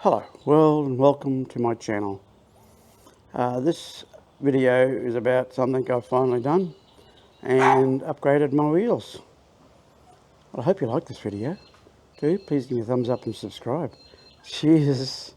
Hello, world, and welcome to my channel. This video is about something I've finally done and upgraded my wheels. Well, I hope you like this video. Do please give me a thumbs up and subscribe. Cheers.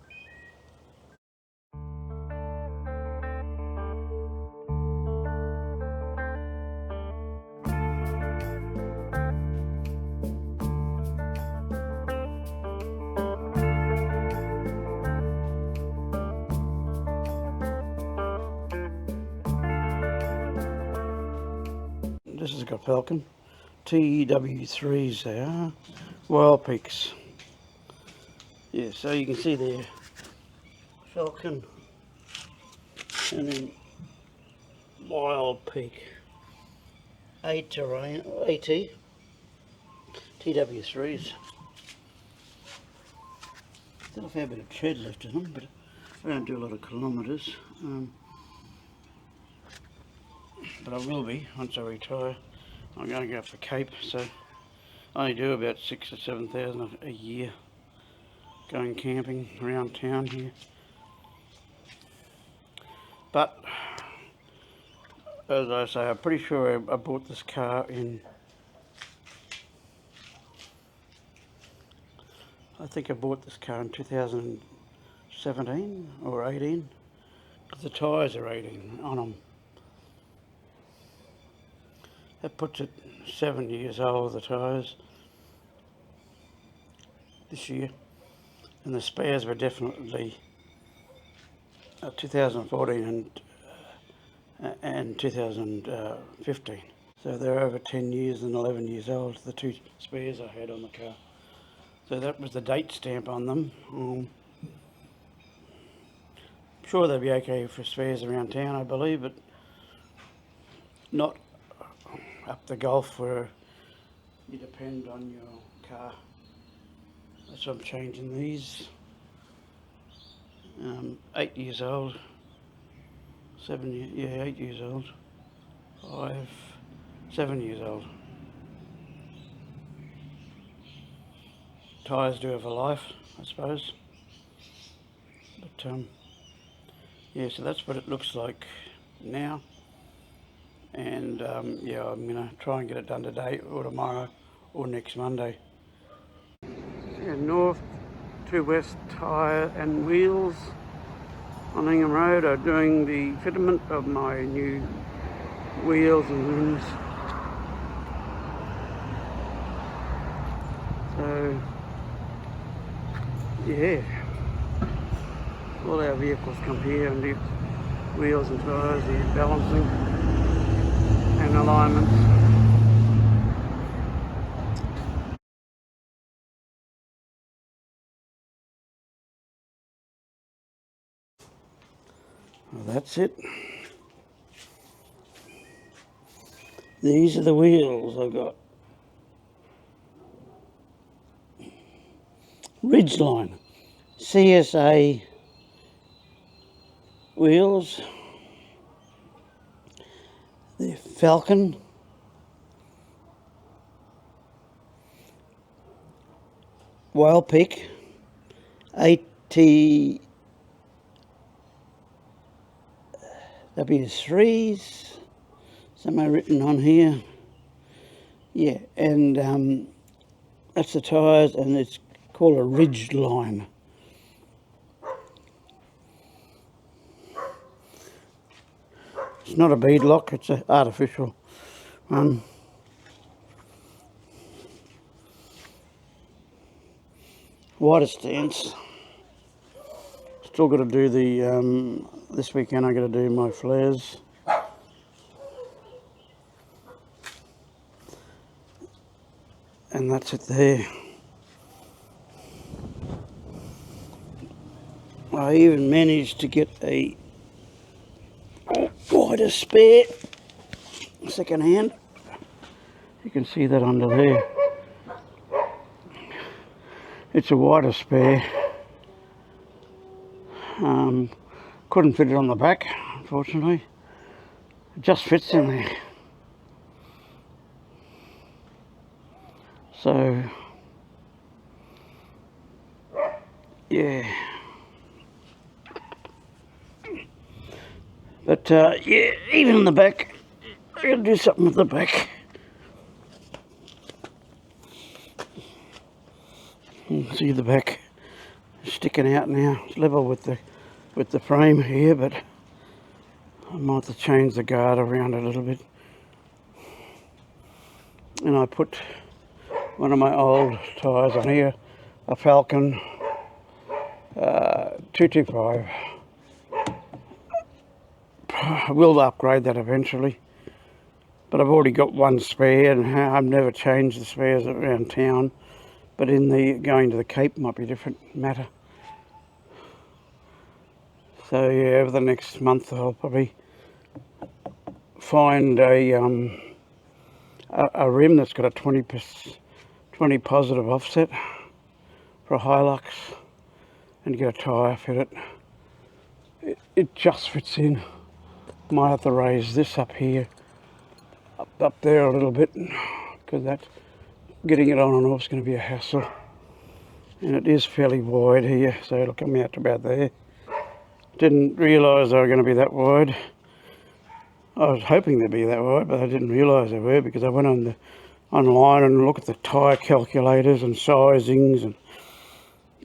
This has got Falken TW3s there, Wild Peaks. Yeah, so you can see there, Falken and then Wild Peak AT TW3s. Still a fair bit of tread left in them, but I don't do a lot of kilometres. But I will be once I retire. I'm going to go up the Cape, so I only do about 6,000 or 7,000 a year going camping around town here. But as I say, I'm pretty sure I bought this car in, I think I bought this car in 2017 or 18, because the tyres are 18 on them. That puts it 7 years old, the tyres, this year. And the spares were definitely 2014 and 2015. So they're over 10 years and 11 years old, the two spares I had on the car. So that was the date stamp on them. I'm sure they'd be okay for spares around town, I believe, but not up the Gulf where you depend on your car. That's why I'm changing these. 8 years old, 7 years, yeah, 8 years old, 7 years old. Tyres do have a life, I suppose. But yeah, so that's what it looks like now. And yeah, I'm going to try and get it done today or tomorrow or next Monday. Yeah, north to west tyre and wheels on Ingham Road are doing the fitment of my new wheels and rims. So yeah, all our vehicles come here and do wheels and tyres, the balancing and alignments. Well, that's it. These are the wheels I've got. Ridgeline CSA wheels. The Falken Wild Peak ATW3s. Somewhere written on here. Yeah, and that's the tyres, and it's called a Ridgeline. It's not a bead lock, it's an artificial one. Wider stance. Still got to do the, this weekend I got to do my flares. And that's it there. I even managed to get a wider spare second hand. You can see that under there. It's a wider spare. Couldn't fit it on the back, unfortunately. It just fits in there. So, yeah. But yeah, even in the back, I'm going to do something with the back. You can see the back sticking out now. It's level with the frame here, but I might have to change the guard around a little bit. And I put one of my old tyres on here, a Falken 225. I will upgrade that eventually, but I've already got one spare, and I've never changed the spares around town. But in the going to the Cape might be a different matter. So yeah, over the next month I'll probably find a rim that's got a 20 positive offset for a Hilux and get a tyre fit it. It just fits in. Might have to raise this up here, up there a little bit, because that's getting it on and off is going to be a hassle. And it is fairly wide here, so it'll come out to about there. Didn't realise they were going to be that wide. I was hoping they'd be that wide, but I didn't realise they were, because I went online and looked at the tyre calculators and sizings,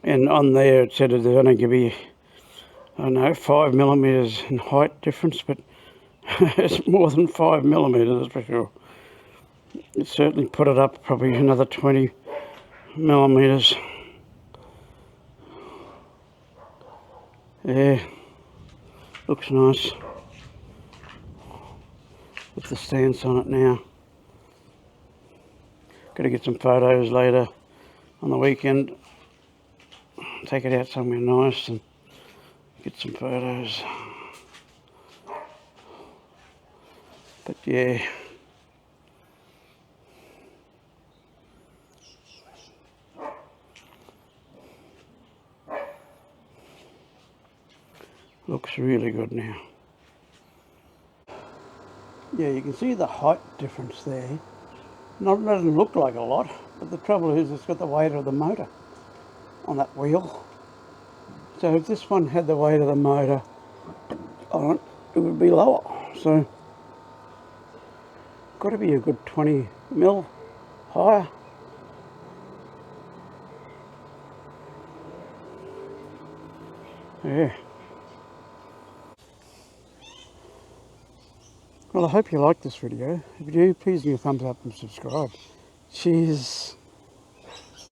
and on there it said that there's only going to be, I don't know, 5 millimetres in height difference, but it's more than 5 millimetres, that's for sure. It certainly put it up probably another 20 millimetres. Yeah, looks nice with the stance on it now. Got to get some photos later on the weekend. Take it out somewhere nice and get some photos. But yeah, looks really good now. Yeah, you can see the height difference there. Not doesn't look like a lot, but the trouble is it's got the weight of the motor on that wheel. So if this one had the weight of the motor on it, it would be lower. So got to be a good 20 mil higher. Yeah. Well, I hope you liked this video. If you do, please give me a thumbs up and subscribe. Cheers.